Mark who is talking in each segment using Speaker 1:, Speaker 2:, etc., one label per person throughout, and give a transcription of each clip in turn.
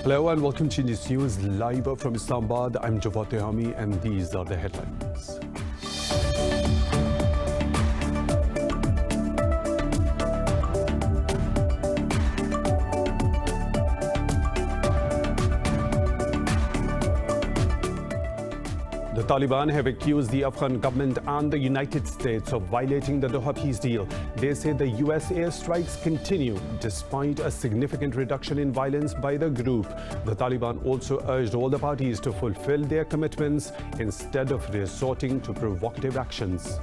Speaker 1: Hello and welcome to Indus News live from Islamabad. I'm Jawad Tehami and these are the headlines. The Taliban have accused the Afghan government and the United States of violating the Doha peace deal. They say the US airstrikes continue despite a significant reduction in violence by the group. The Taliban also urged all the parties to fulfill their commitments instead of resorting to provocative actions.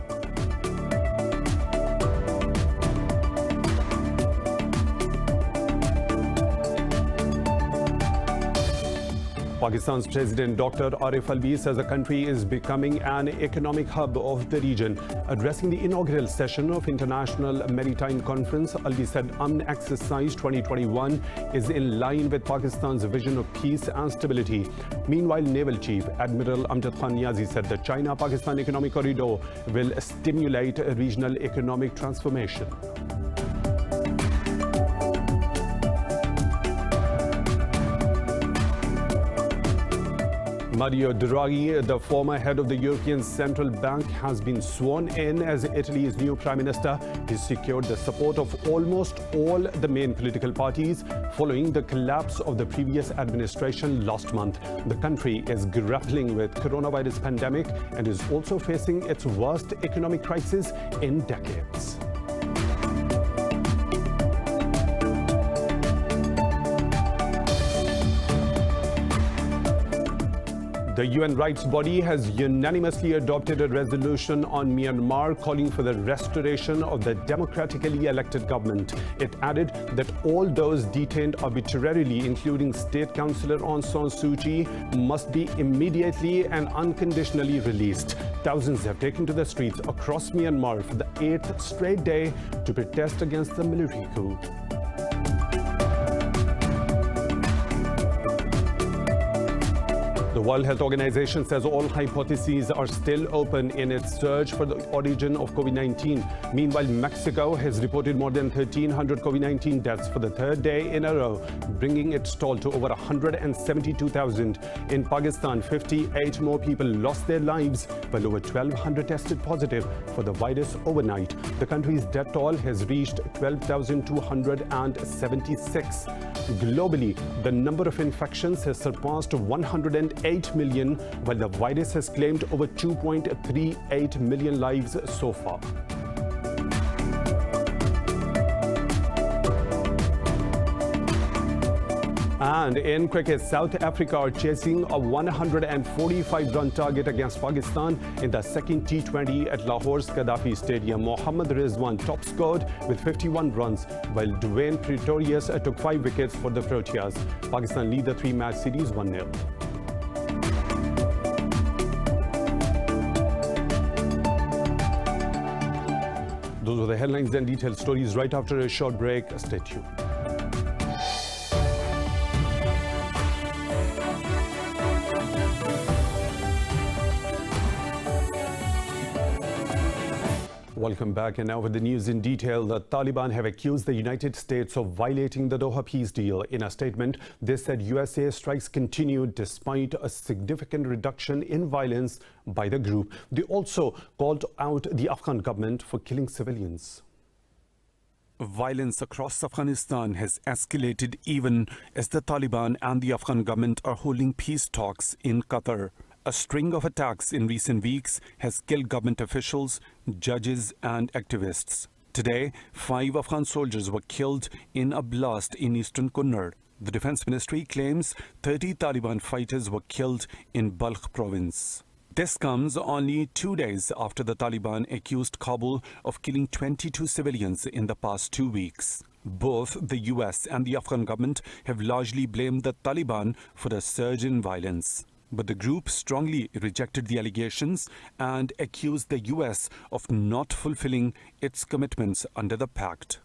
Speaker 1: Pakistan's President Dr. Arif Alvi says the country is becoming an economic hub of the region. Addressing the inaugural session of International Maritime Conference, Alvi said Exercise 2021 is in line with Pakistan's vision of peace and stability. Meanwhile, Naval Chief Admiral Amjad Khan Niazi said the China-Pakistan Economic Corridor will stimulate regional economic transformation. Mario Draghi, the former head of the European Central Bank, has been sworn in as Italy's new Prime Minister. He secured the support of almost all the main political parties following the collapse of the previous administration last month. The country is grappling with coronavirus pandemic and is also facing its worst economic crisis in decades. The UN rights body has unanimously adopted a resolution on Myanmar calling for the restoration of the democratically elected government. It added that all those detained arbitrarily, including State Councillor Aung San Suu Kyi, must be immediately and unconditionally released. Thousands have taken to the streets across Myanmar for the 8th straight day to protest against the military coup. The World Health Organization says all hypotheses are still open in its search for the origin of COVID-19. Meanwhile, Mexico has reported more than 1,300 COVID-19 deaths for the third day in a row, bringing its toll to over 172,000. In Pakistan, 58 more people lost their lives, while over 1,200 tested positive for the virus overnight. The country's death toll has reached 12,276. Globally, the number of infections has surpassed 108 million, while the virus has claimed over 2.38 million lives so far. And in cricket, South Africa are chasing a 145-run target against Pakistan in the second T20 at Lahore's Gaddafi Stadium. Mohammad Rizwan top scored with 51 runs, while Dwayne Pretorius took 5 wickets for the Proteas. Pakistan lead the 3-match series 1-0. Those were the headlines and detailed stories. Right after a short break, stay tuned. Welcome back, and now with the news in detail. The Taliban have accused the United States of violating the Doha peace deal. In a statement, they said US airstrikes continued despite a significant reduction in violence by the group. They also called out the Afghan government for killing civilians. Violence across Afghanistan has escalated even as the Taliban and the Afghan government are holding peace talks in Qatar. A string of attacks in recent weeks has killed government officials, judges and activists. Today, 5 Afghan soldiers were killed in a blast in eastern Kunar. The Defense Ministry claims 30 Taliban fighters were killed in Balkh province. This comes only 2 days after the Taliban accused Kabul of killing 22 civilians in the past 2 weeks. Both the US and the Afghan government have largely blamed the Taliban for the surge in violence. But the group strongly rejected the allegations and accused the US of not fulfilling its commitments under the pact.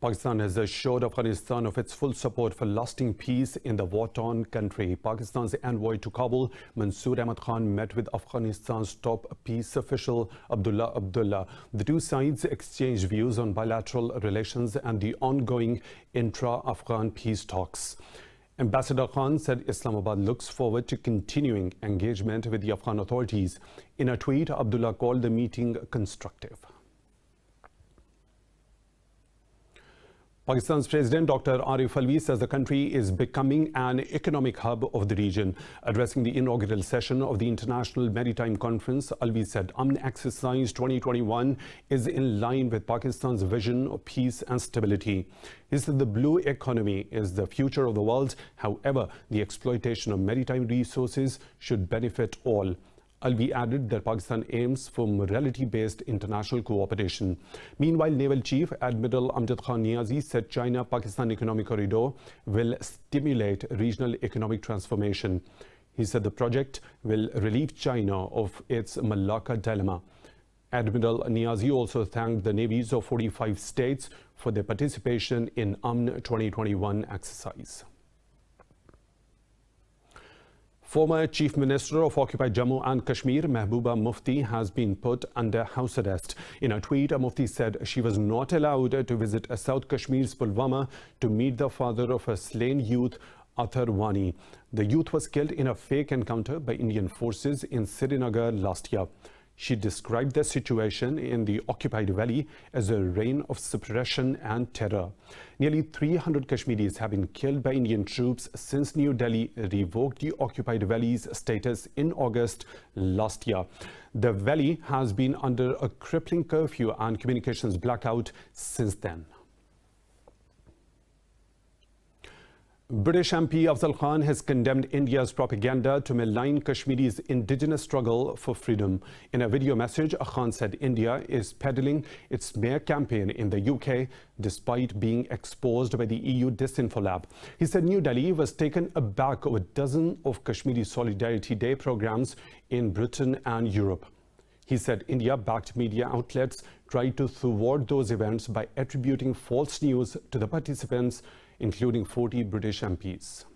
Speaker 1: Pakistan has assured Afghanistan of its full support for lasting peace in the war-torn country. Pakistan's envoy to Kabul, Mansoor Ahmad Khan, met with Afghanistan's top peace official, Abdullah Abdullah. The two sides exchanged views on bilateral relations and the ongoing intra-Afghan peace talks. Ambassador Khan said Islamabad looks forward to continuing engagement with the Afghan authorities. In a tweet, Abdullah called the meeting constructive. Pakistan's President Dr. Arif Alvi says the country is becoming an economic hub of the region. Addressing the inaugural session of the International Maritime Conference, Alvi said Aman Exercise 2021 is in line with Pakistan's vision of peace and stability. He said the blue economy is the future of the world. However, the exploitation of maritime resources should benefit all. Alvi added that Pakistan aims for morality-based international cooperation. Meanwhile, Naval Chief Admiral Amjad Khan Niazi said China-Pakistan Economic Corridor will stimulate regional economic transformation. He said the project will relieve China of its Malacca dilemma. Admiral Niazi also thanked the navies of 45 states for their participation in Aman 2021 exercise. Former Chief Minister of occupied Jammu and Kashmir, Mehbooba Mufti, has been put under house arrest. In a tweet, Mufti said she was not allowed to visit South Kashmir's Pulwama to meet the father of a slain youth, Athar Wani. The youth was killed in a fake encounter by Indian forces in Srinagar last year. She described the situation in the occupied valley as a reign of suppression and terror. Nearly 300 Kashmiris have been killed by Indian troops since New Delhi revoked the occupied valley's status in August last year. The valley has been under a crippling curfew and communications blackout since then. British MP Absal Khan has condemned India's propaganda to malign Kashmiri's indigenous struggle for freedom. In a video message, Khan said India is peddling its smear campaign in the UK despite being exposed by the EU Disinfo Lab. He said New Delhi was taken aback of a dozen of Kashmiri Solidarity Day programs in Britain and Europe. He said India-backed media outlets tried to thwart those events by attributing false news to the participants, including 40 British MPs.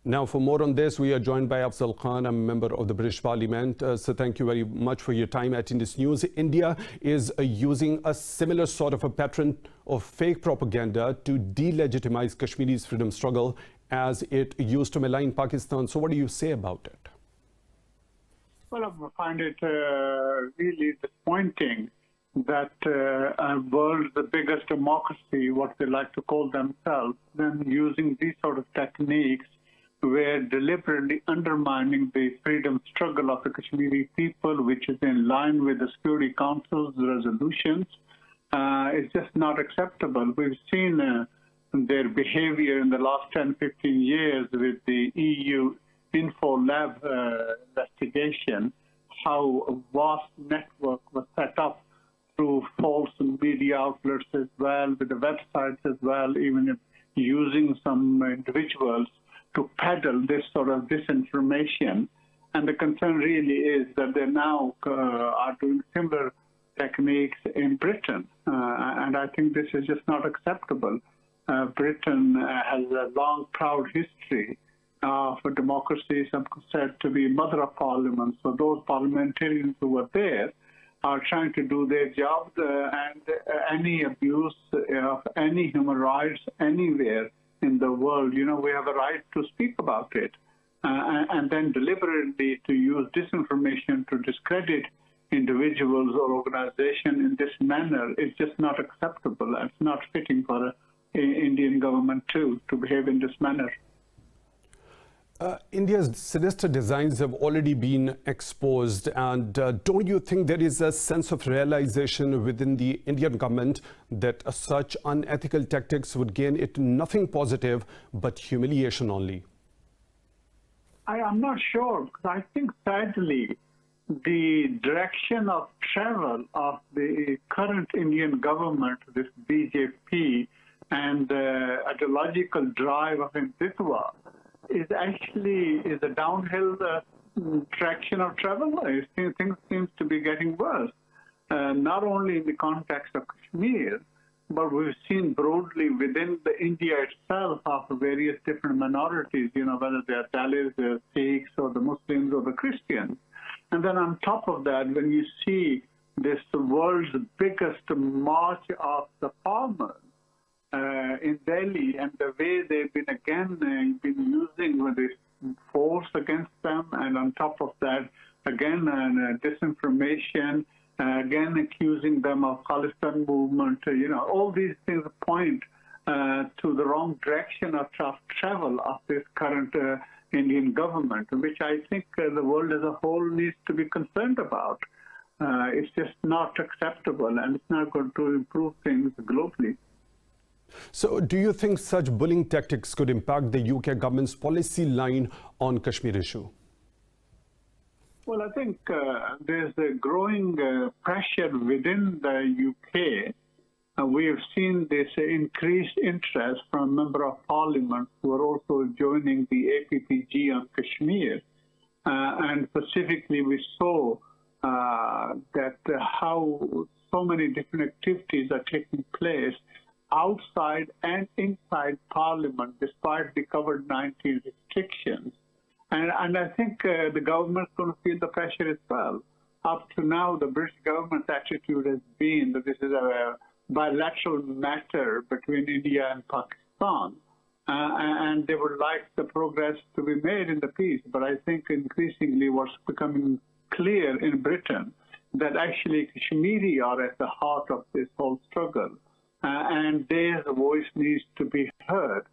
Speaker 1: Now, for more on this, we are joined by Absal Khan, a member of the British Parliament. So thank you very much for your time at Indus News. India is using a similar sort of a pattern of fake propaganda to delegitimize Kashmiri's freedom struggle as it used to malign Pakistan. So what do you say about it?
Speaker 2: Well, I find it really disappointing that a world, the biggest democracy, what they like to call themselves, then using these sort of techniques where deliberately undermining the freedom struggle of the Kashmiri people, which is in line with the Security Council's resolutions, is just not acceptable. We've seen their behavior in the last 10, 15 years with the EU Info Lab investigation, how a vast network was set up through false media outlets as well, with the websites as well, even using some individuals to peddle this sort of disinformation. And the concern really is that they now are doing similar techniques in Britain. And I think this is just not acceptable. Britain has a long, proud history for democracy, some said to be mother of parliament. So those parliamentarians who were there are trying to do their job, and any abuse of any human rights anywhere in the world, you know, we have a right to speak about it. And then deliberately to use disinformation to discredit individuals or organizations in this manner is just not acceptable. It's not fitting for an Indian government to behave in this manner.
Speaker 1: India's sinister designs have already been exposed, and don't you think there is a sense of realization within the Indian government that such unethical tactics would gain it nothing positive but humiliation only?
Speaker 2: I'm not sure, because I think sadly the direction of travel of the current Indian government, this BJP, and the ideological drive of Hindutva is a downhill direction of travel. Things seem to be getting worse. not only in the context of Kashmir, but we've seen broadly within the India itself of various different minorities, whether they are Dalits, the Sikhs, or the Muslims, or the Christians. And then on top of that, when you see this world's biggest march of the farmers in Delhi, and the way they've been using this force against them, and on top of that, again, disinformation, again accusing them of Khalistan movement, all these things point to the wrong direction of travel of this current Indian government, which I think the world as a whole needs to be concerned about. It's just not acceptable, and it's not going to improve things globally.
Speaker 1: So do you think such bullying tactics could impact the UK government's policy line on Kashmir issue?
Speaker 2: Well, I think there's a growing pressure within the UK. We have seen this increased interest from Member of Parliament who are also joining the APPG on Kashmir. And specifically, we saw that how so many different activities are taking place outside and inside Parliament, despite the COVID-19 restrictions. And I think the government's going to feel the pressure as well. Up to now, the British government's attitude has been that this is a bilateral matter between India and Pakistan, and they would like the progress to be made in the peace. But I think increasingly what's becoming clear in Britain that actually Kashmiri are at the heart of this whole struggle, and their voice needs to be heard.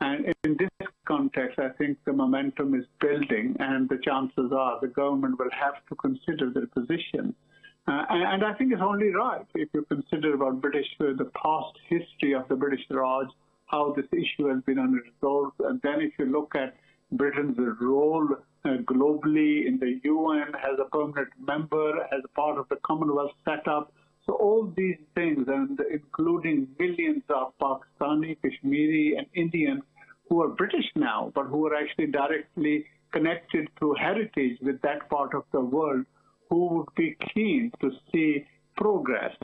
Speaker 2: And in this context, I think the momentum is building, and the chances are the government will have to consider their position. And I think it's only right if you consider about the past history of the British Raj, how this issue has been unresolved. And then if you look at Britain's role globally in the UN as a permanent member, as a part of the Commonwealth setup. So all these things, and including millions of Pakistani, Kashmiri, and Indians who are British now, but who are actually directly connected through heritage with that part of the world, who would be keen to see progress,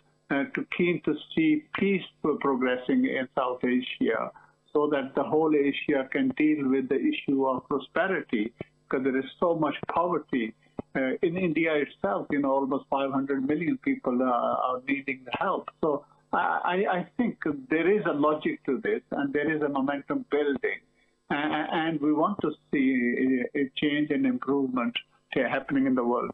Speaker 2: keen to see peace progressing in South Asia, so that the whole Asia can deal with the issue of prosperity, because there is so much poverty. In India itself, almost 500 million people are needing help. So I think there is a logic to this, and there is a momentum building. And we want to see a change and improvement happening in the world.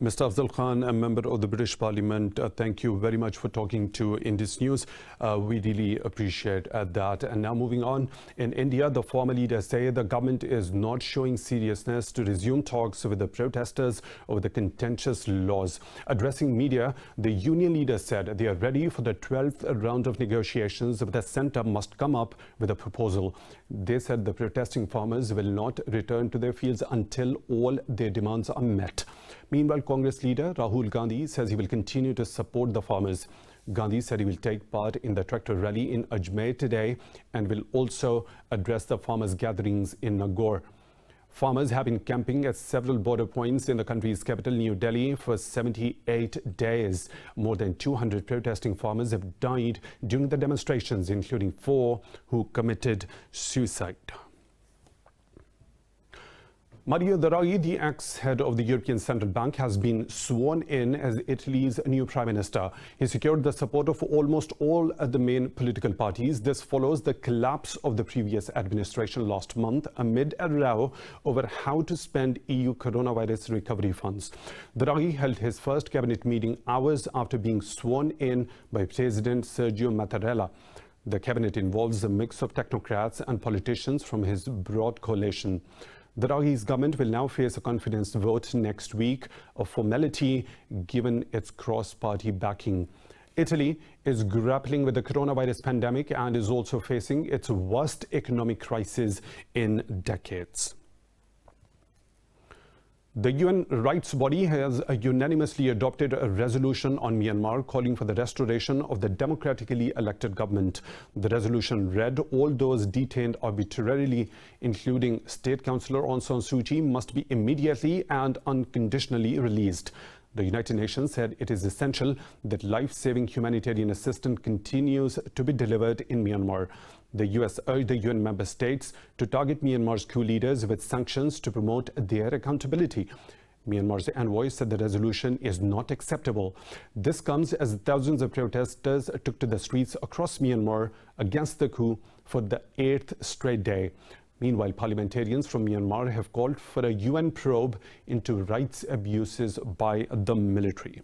Speaker 1: Mr. Afsal Khan, a member of the British Parliament, thank you very much for talking to Indus News. We really appreciate that. And now moving on, in India, the former leaders say the government is not showing seriousness to resume talks with the protesters over the contentious laws. Addressing media, the union leaders said they are ready for the 12th round of negotiations, but the centre must come up with a proposal. They said the protesting farmers will not return to their fields until all their demands are met. Meanwhile, Congress leader Rahul Gandhi says he will continue to support the farmers. Gandhi said he will take part in the tractor rally in Ajmer today and will also address the farmers' gatherings in Nagaur. Farmers have been camping at several border points in the country's capital, New Delhi, for 78 days. More than 200 protesting farmers have died during the demonstrations, including 4 who committed suicide. Mario Draghi, the ex-head of the European Central Bank, has been sworn in as Italy's new prime minister. He secured the support of almost all the main political parties. This follows the collapse of the previous administration last month amid a row over how to spend EU coronavirus recovery funds. Draghi held his first cabinet meeting hours after being sworn in by President Sergio Mattarella. The cabinet involves a mix of technocrats and politicians from his broad coalition. Draghi's government will now face a confidence vote next week, a formality given its cross-party backing. Italy is grappling with the coronavirus pandemic and is also facing its worst economic crisis in decades. The UN rights body has unanimously adopted a resolution on Myanmar calling for the restoration of the democratically elected government. The resolution read, all those detained arbitrarily, including State Councillor Aung San Suu Kyi, must be immediately and unconditionally released. The United Nations said it is essential that life-saving humanitarian assistance continues to be delivered in Myanmar. The US urged the UN member states to target Myanmar's coup leaders with sanctions to promote their accountability. Myanmar's envoy said the resolution is not acceptable. This comes as thousands of protesters took to the streets across Myanmar against the coup for the 8th straight day. Meanwhile, parliamentarians from Myanmar have called for a UN probe into rights abuses by the military.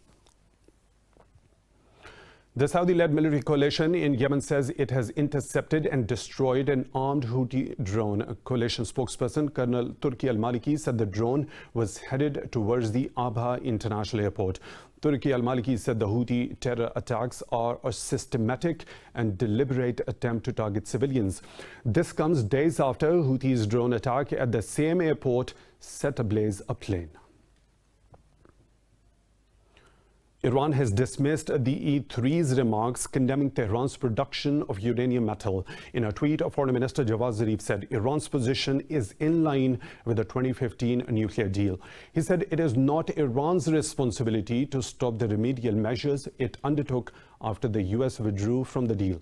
Speaker 1: The Saudi-led military coalition in Yemen says it has intercepted and destroyed an armed Houthi drone. A coalition spokesperson, Colonel Turki al-Maliki, said the drone was headed towards the Abha International Airport. Turki al-Maliki said the Houthi terror attacks are a systematic and deliberate attempt to target civilians. This comes days after Houthis' drone attack at the same airport set ablaze a plane. Iran has dismissed the E3's remarks condemning Tehran's production of uranium metal. In a tweet, Foreign Minister Jawad Zarif said Iran's position is in line with the 2015 nuclear deal. He said it is not Iran's responsibility to stop the remedial measures it undertook after the US withdrew from the deal.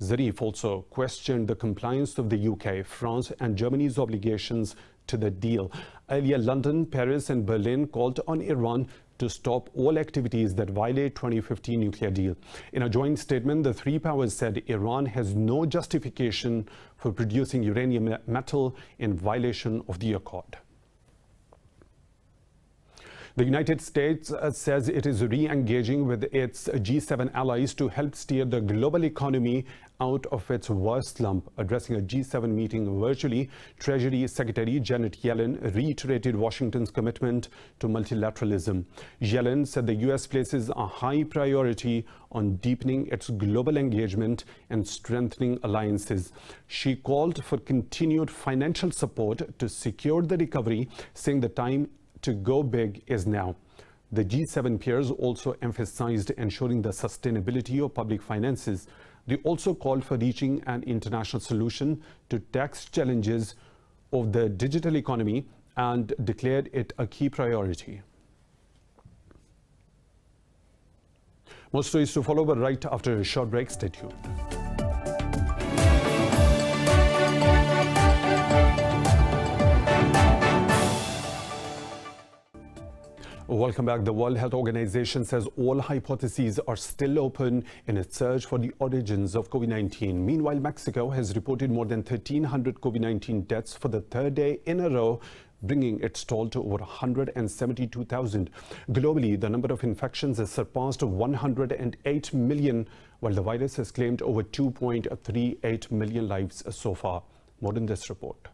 Speaker 1: Zarif also questioned the compliance of the UK, France and Germany's obligations to the deal. Earlier, London, Paris and Berlin called on Iran to stop all activities that violate 2015 nuclear deal. In a joint statement, the three powers said Iran has no justification for producing uranium metal in violation of the accord. The United States says it is re-engaging with its G7 allies to help steer the global economy out of its worst slump. Addressing a G7 meeting virtually, Treasury Secretary Janet Yellen reiterated Washington's commitment to multilateralism. Yellen said the U.S. places a high priority on deepening its global engagement and strengthening alliances. She called for continued financial support to secure the recovery, saying the time to go big is now. The G7 peers also emphasized ensuring the sustainability of public finances. They also called for reaching an international solution to tax challenges of the digital economy and declared it a key priority. More stories to follow, but right after a short break. Stay tuned. Welcome back. The World Health Organization says all hypotheses are still open in its search for the origins of COVID-19. Meanwhile, Mexico has reported more than 1,300 COVID-19 deaths for the third day in a row, bringing its toll to over 172,000. Globally, the number of infections has surpassed 108 million, while the virus has claimed over 2.38 million lives so far. More in this report.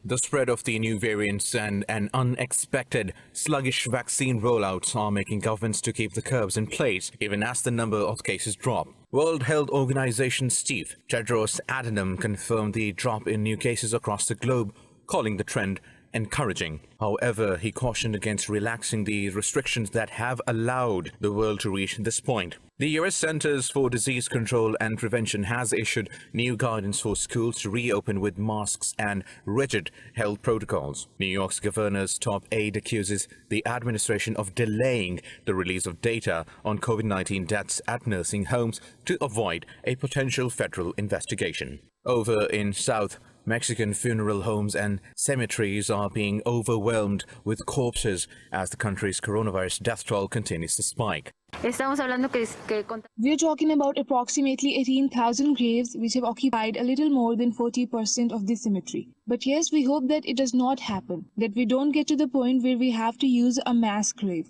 Speaker 3: The spread of the new variants and an unexpected sluggish vaccine rollouts are making governments to keep the curbs in place, even as the number of cases drop. World Health Organization's chief, Tedros Adhanom, confirmed the drop in new cases across the globe, calling the trend encouraging. However, he cautioned against relaxing the restrictions that have allowed the world to reach this point. The U.S. Centers for Disease Control and Prevention has issued new guidance for schools to reopen with masks and rigid health protocols. New York's governor's top aide accuses the administration of delaying the release of data on COVID-19 deaths at nursing homes to avoid a potential federal investigation. Over in South Mexican funeral homes and cemeteries are being overwhelmed with corpses as the country's coronavirus death toll continues to spike.
Speaker 4: We're talking about approximately 18,000 graves which have occupied a little more than 40% of the cemetery. But yes, we hope that it does not happen, that we don't get to the point where we have to use a mass grave.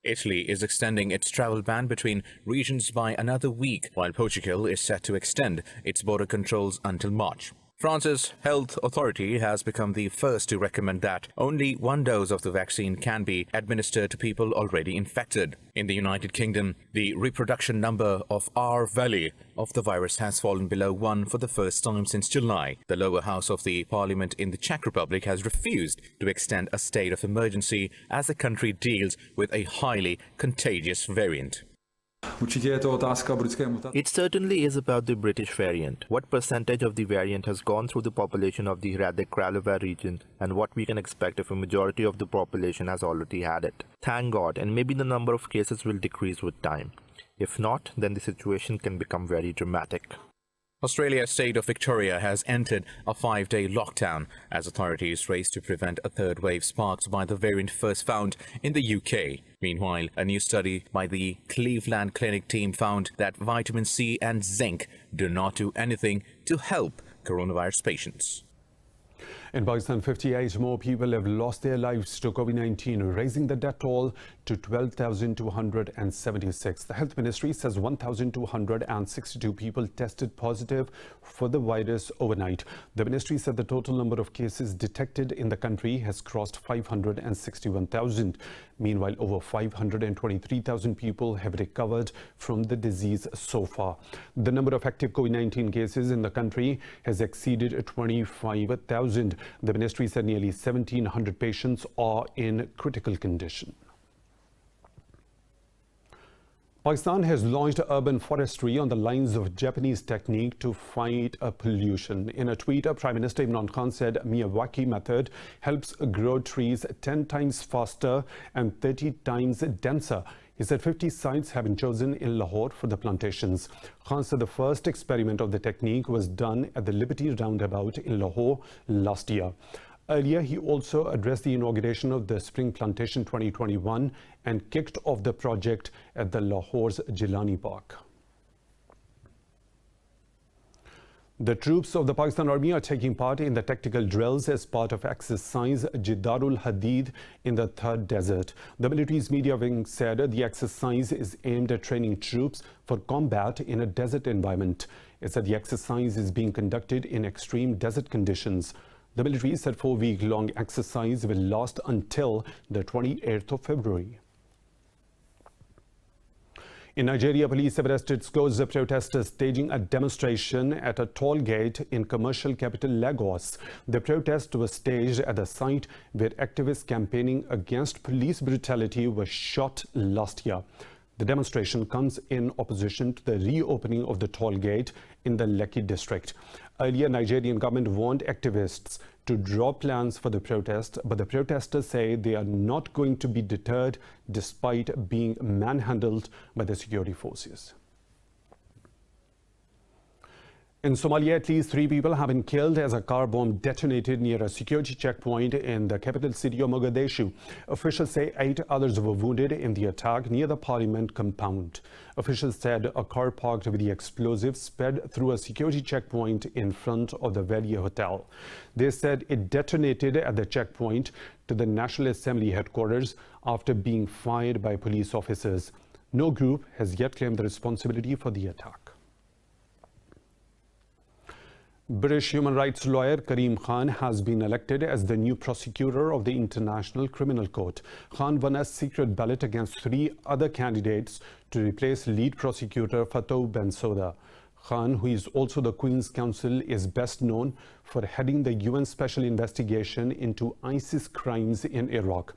Speaker 3: Italy is extending its travel ban between regions by another week, while Portugal is set to extend its border controls until March. France's health authority has become the first to recommend that only one dose of the vaccine can be administered to people already infected. In the United Kingdom, the reproduction number of R value of the virus has fallen below 1 for the first time since July. The lower house of the parliament in the Czech Republic has refused to extend a state of emergency as the country deals with a highly contagious variant. It certainly is about the British variant. What percentage of the variant has gone through the population of the Radek-Kralova region, and what we can expect if a majority of the population has already had it. Thank God, and maybe the number of cases will decrease with time. If not, then the situation can become very dramatic.
Speaker 5: Australia's state of Victoria has entered a 5-day lockdown as authorities race to prevent a third wave sparked by the variant first found in the UK. Meanwhile, a new study by the Cleveland Clinic team found that vitamin C and zinc do not do anything to help coronavirus patients.
Speaker 1: In Pakistan, 58 more people have lost their lives to COVID-19, raising the death toll to 12,276. The Health Ministry says 1,262 people tested positive for the virus overnight. The ministry said the total number of cases detected in the country has crossed 561,000. Meanwhile, over 523,000 people have recovered from the disease so far. The number of active COVID-19 cases in the country has exceeded 25,000. The ministry said nearly 1,700 patients are in critical condition. Pakistan has launched urban forestry on the lines of Japanese technique to fight pollution. In a tweet, Prime Minister Imran Khan said Miyawaki method helps grow trees 10 times faster and 30 times denser. He said 50 sites have been chosen in Lahore for the plantations. Khan said the first experiment of the technique was done at the Liberty Roundabout in Lahore last year. Earlier, he also addressed the inauguration of the Spring Plantation 2021 and kicked off the project at the Lahore's Jilani Park. The troops of the Pakistan Army are taking part in the tactical drills as part of exercise Jidarul Hadid in the Third Desert. The military's media wing said the exercise is aimed at training troops for combat in a desert environment. It said the exercise is being conducted in extreme desert conditions. The military said 4-week-long exercise will last until the 28th of February. In Nigeria, police have arrested scores of protesters staging a demonstration at a toll gate in commercial capital Lagos. The protest was staged at the site where activists campaigning against police brutality were shot last year. The demonstration comes in opposition to the reopening of the toll gate in the Lekki district. Earlier, Nigerian government warned activists to drop plans for the protest, but the protesters say they are not going to be deterred despite being manhandled by the security forces. In Somalia, at least 3 people have been killed as a car bomb detonated near a security checkpoint in the capital city of Mogadishu. Officials say 8 others were wounded in the attack near the parliament compound. Officials said a car parked with the explosives sped through a security checkpoint in front of the Valley Hotel. They said it detonated at the checkpoint to the National Assembly headquarters after being fired by police officers. No group has yet claimed the responsibility for the attack. British human rights lawyer Karim Khan has been elected as the new prosecutor of the International Criminal Court. Khan won a secret ballot against 3 other candidates to replace lead prosecutor Fatou Bensouda. Khan, who is also the Queen's Counsel, is best known for heading the UN Special Investigation into ISIS crimes in Iraq.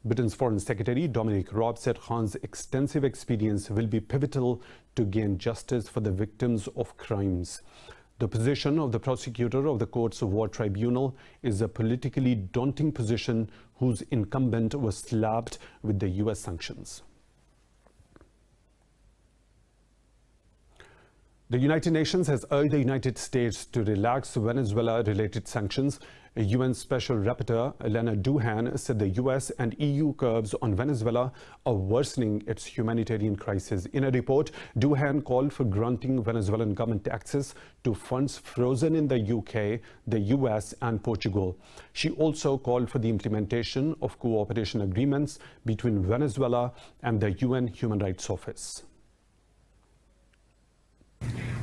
Speaker 1: Britain's Foreign Secretary Dominic Raab said Khan's extensive experience will be pivotal to gain justice for the victims of crimes. The position of the prosecutor of the court's war tribunal is a politically daunting position whose incumbent was slapped with the US sanctions. The United Nations has urged the United States to relax Venezuela-related sanctions. UN Special Rapporteur Elena Douhan said the US and EU curbs on Venezuela are worsening its humanitarian crisis. In a report, Douhan called for granting Venezuelan government access to funds frozen in the UK, the US and Portugal. She also called for the implementation of cooperation agreements between Venezuela and the UN Human Rights Office.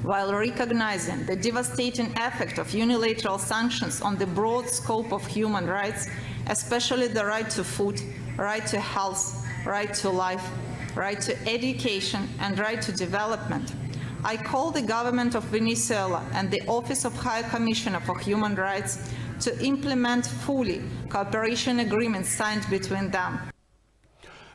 Speaker 6: While recognizing the devastating effect of unilateral sanctions on the broad scope of human rights, especially the right to food, right to health, right to life, right to education, and right to development, I call the government of Venezuela and the Office of High Commissioner for Human Rights to implement fully cooperation agreements signed between them.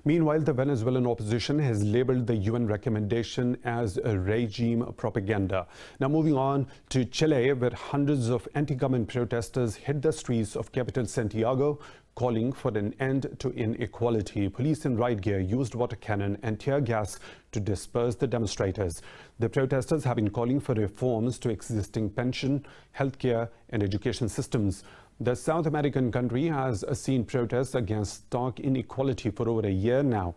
Speaker 1: Meanwhile, the Venezuelan opposition has labeled the UN recommendation as a regime propaganda. Now moving on to Chile, where hundreds of anti-government protesters hit the streets of capital Santiago, calling for an end to inequality. Police in riot gear used water cannon and tear gas to disperse the demonstrators. The protesters have been calling for reforms to existing pension, healthcare and education systems. The South American country has seen protests against stark inequality for over a year now.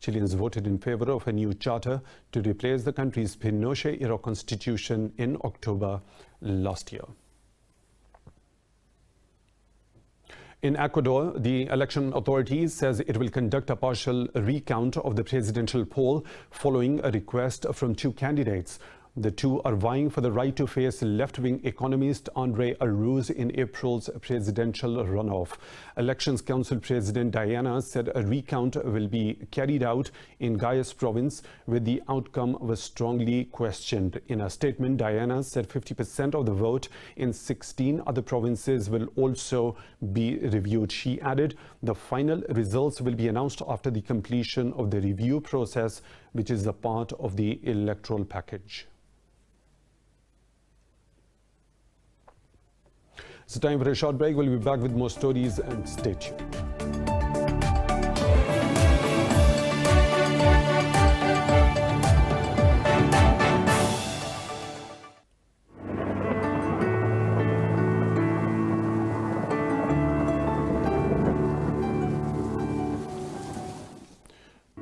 Speaker 1: Chileans voted in favor of a new charter to replace the country's Pinochet-era constitution in October last year. In Ecuador, the election authorities says it will conduct a partial recount of the presidential poll following a request from two candidates. The two are vying for the right to face left-wing economist Andre Arruz in April's presidential runoff. Elections Council President Diana said a recount will be carried out in Guayas province, where the outcome was strongly questioned. In a statement, Diana said 50% of the vote in 16 other provinces will also be reviewed. She added the final results will be announced after the completion of the review process, which is a part of the electoral package. It's time for a short break. We'll be back with more stories, and stay tuned.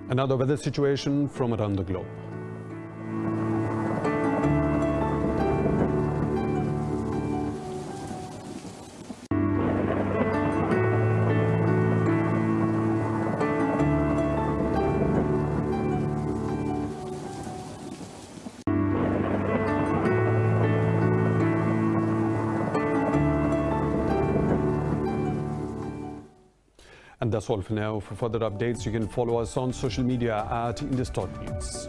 Speaker 1: Another weather situation from around the globe. And that's all for now. For further updates, you can follow us on social media at Indus News.